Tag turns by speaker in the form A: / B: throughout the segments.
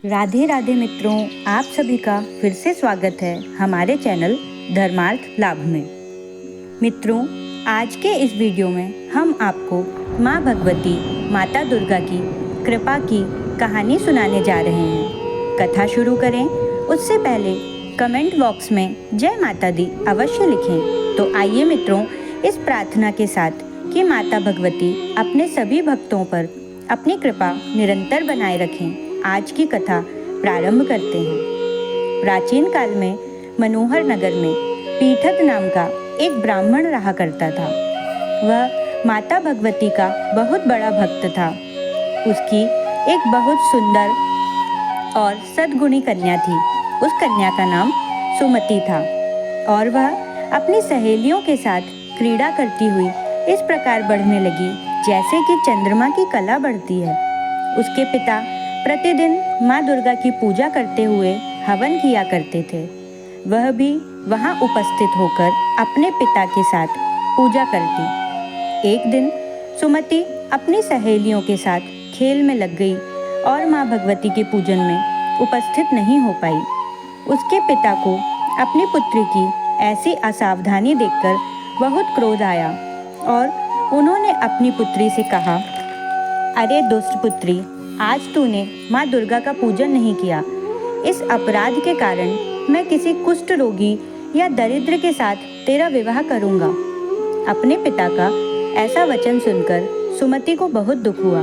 A: राधे राधे मित्रों, आप सभी का फिर से स्वागत है हमारे चैनल धर्मार्थ लाभ में। मित्रों, आज के इस वीडियो में हम आपको माँ भगवती माता दुर्गा की कृपा की कहानी सुनाने जा रहे हैं। कथा शुरू करें उससे पहले कमेंट बॉक्स में जय माता दी अवश्य लिखें। तो आइए मित्रों, इस प्रार्थना के साथ कि माता भगवती अपने सभी भक्तों पर अपनी कृपा निरंतर बनाए रखें, आज की कथा प्रारंभ करते हैं। प्राचीन काल में मनोहर नगर में पीठक नाम का एक ब्राह्मण रहा करता था। वह माता भगवती का बहुत बड़ा भक्त था। उसकी एक बहुत सुंदर और सद्गुणी कन्या थी। उस कन्या का नाम सुमति था और वह अपनी सहेलियों के साथ क्रीड़ा करती हुई इस प्रकार बढ़ने लगी जैसे कि चंद्रमा की कला बढ़ती है। उसके पिता प्रतिदिन माँ दुर्गा की पूजा करते हुए हवन किया करते थे। वह भी वहाँ उपस्थित होकर अपने पिता के साथ पूजा करती। एक दिन सुमति अपनी सहेलियों के साथ खेल में लग गई और माँ भगवती के पूजन में उपस्थित नहीं हो पाई। उसके पिता को अपनी पुत्री की ऐसी असावधानी देखकर बहुत क्रोध आया और उन्होंने अपनी पुत्री से कहा, अरे दुष्ट पुत्री, आज तूने माँ दुर्गा का पूजन नहीं किया। इस अपराध के कारण मैं किसी कुष्ठ रोगी या दरिद्र के साथ तेरा विवाह करूँगा। अपने पिता का ऐसा वचन सुनकर सुमति को बहुत दुख हुआ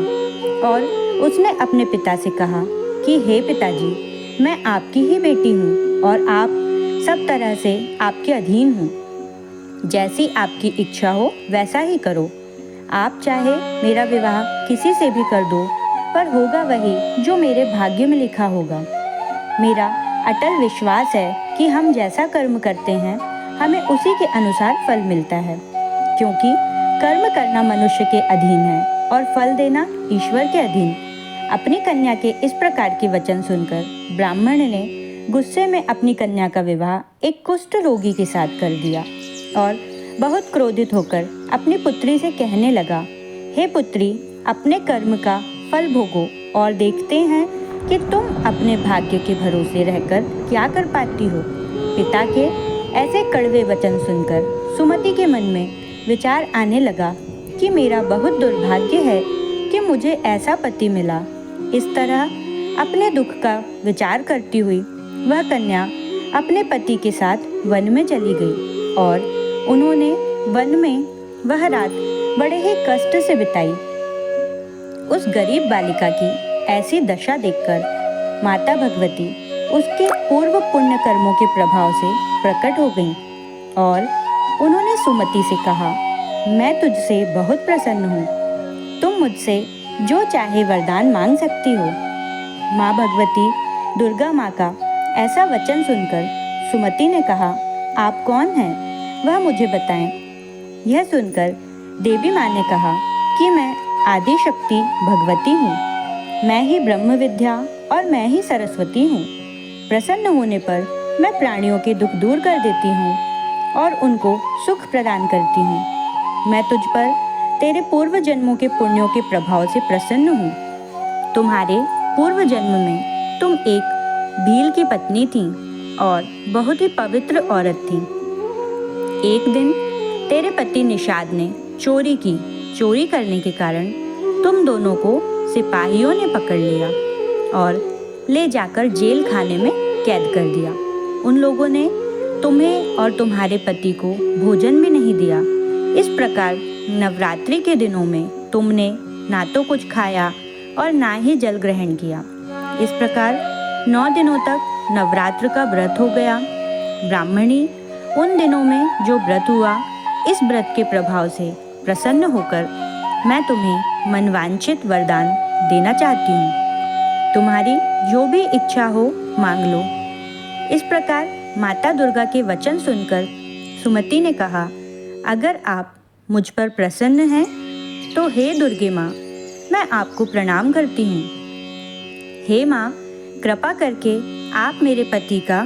A: और उसने अपने पिता से कहा कि हे पिताजी, मैं आपकी ही बेटी हूँ और आप सब तरह से आपके अधीन हूँ। जैसी आपकी इच्छा हो वैसा ही करो। आप चाहे मेरा विवाह किसी से भी कर दो, पर होगा वही जो मेरे भाग्य में लिखा होगा। मेरा अटल विश्वास है कि हम जैसा कर्म करते हैं हमें उसी के अनुसार फल मिलता है, क्योंकि कर्म करना मनुष्य के अधीन है और फल देना ईश्वर के अधीन। अपनी कन्या के इस प्रकार के वचन सुनकर ब्राह्मण ने गुस्से में अपनी कन्या का विवाह एक कुष्ठ रोगी के साथ कर दिया और बहुत क्रोधित होकर अपनी पुत्री से कहने लगा, हे पुत्री, अपने कर्म का फल भोगो और देखते हैं कि तुम अपने भाग्य के भरोसे रहकर क्या कर पाती हो। पिता के ऐसे कड़वे वचन सुनकर सुमति के मन में विचार आने लगा कि मेरा बहुत दुर्भाग्य है कि मुझे ऐसा पति मिला। इस तरह अपने दुख का विचार करती हुई वह कन्या अपने पति के साथ वन में चली गई और उन्होंने वन में वह रात बड़े ही कष्ट से बिताई। उस गरीब बालिका की ऐसी दशा देखकर माता भगवती उसके पूर्व पुण्य कर्मों के प्रभाव से प्रकट हो गईं और उन्होंने सुमति से कहा, मैं तुझसे बहुत प्रसन्न हूँ। तुम मुझसे जो चाहे वरदान मांग सकती हो। माँ भगवती दुर्गा माँ का ऐसा वचन सुनकर सुमति ने कहा, आप कौन हैं, वह मुझे बताएं। यह सुनकर देवी माँ ने कहा कि मैं आदि शक्ति भगवती हूँ। मैं ही ब्रह्म विद्या और मैं ही सरस्वती हूँ। प्रसन्न होने पर मैं प्राणियों के दुख दूर कर देती हूँ और उनको सुख प्रदान करती हूँ। मैं तुझ पर तेरे पूर्व जन्मों के पुण्यों के प्रभाव से प्रसन्न हूँ। तुम्हारे पूर्व जन्म में तुम एक भील की पत्नी थी और बहुत ही पवित्र औरत थी। एक दिन तेरे पति निषाद ने चोरी करने के कारण तुम दोनों को सिपाहियों ने पकड़ लिया और ले जाकर जेल खाने में कैद कर दिया। उन लोगों ने तुम्हें और तुम्हारे पति को भोजन भी नहीं दिया। इस प्रकार नवरात्रि के दिनों में तुमने ना तो कुछ खाया और ना ही जल ग्रहण किया। इस प्रकार 9 दिनों तक नवरात्र का व्रत हो गया। ब्राह्मणी उन दिनों में जो व्रत हुआ, इस व्रत के प्रभाव से प्रसन्न होकर मैं तुम्हें मनवांछित वरदान देना चाहती हूँ। तुम्हारी जो भी इच्छा हो मांग लो। इस प्रकार माता दुर्गा के वचन सुनकर सुमति ने कहा, अगर आप मुझ पर प्रसन्न हैं तो हे दुर्गे माँ, मैं आपको प्रणाम करती हूँ। हे माँ, कृपा करके आप मेरे पति का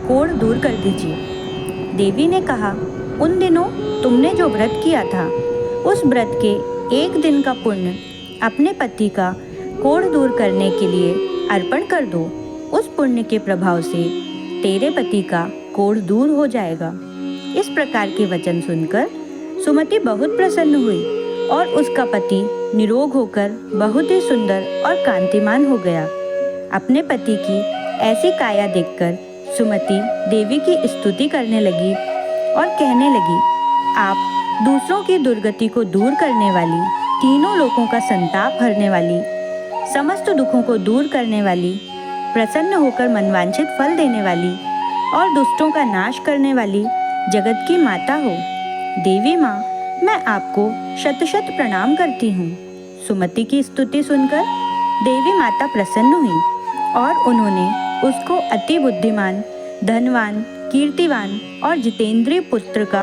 A: कोढ़ दूर कर दीजिए। देवी ने कहा, उन दिनों तुमने जो व्रत किया था, उस व्रत के एक दिन का पुण्य अपने पति का कोढ़ दूर करने के लिए अर्पण कर दो। उस पुण्य के प्रभाव से तेरे पति का कोढ़ दूर हो जाएगा। इस प्रकार के वचन सुनकर सुमति बहुत प्रसन्न हुई और उसका पति निरोग होकर बहुत ही सुंदर और कांतिमान हो गया। अपने पति की ऐसी काया देखकर सुमति देवी की स्तुति करने लगी और कहने लगी, आप दूसरों की दुर्गति को दूर करने वाली, तीनों लोकों का संताप हरने वाली, समस्त दुखों को दूर करने वाली, प्रसन्न होकर मनवांछित फल देने वाली और दुष्टों का नाश करने वाली जगत की माता हो। देवी माँ, मैं आपको शत शत प्रणाम करती हूँ। सुमति की स्तुति सुनकर देवी माता प्रसन्न हुई और उन्होंने उसको अति बुद्धिमान, धनवान, कीर्तिवान और जितेंद्रिय पुत्र का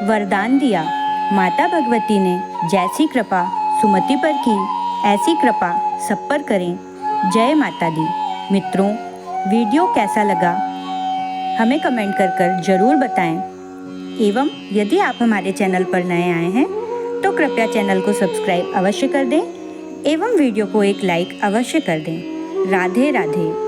A: वरदान दिया। माता भगवती ने जैसी कृपा सुमति पर की, ऐसी कृपा सब पर करें। जय माता दी। मित्रों, वीडियो कैसा लगा हमें कमेंट कर जरूर बताएं। एवं यदि आप हमारे चैनल पर नए आए हैं तो कृपया चैनल को सब्सक्राइब अवश्य कर दें एवं वीडियो को एक लाइक अवश्य कर दें। राधे राधे।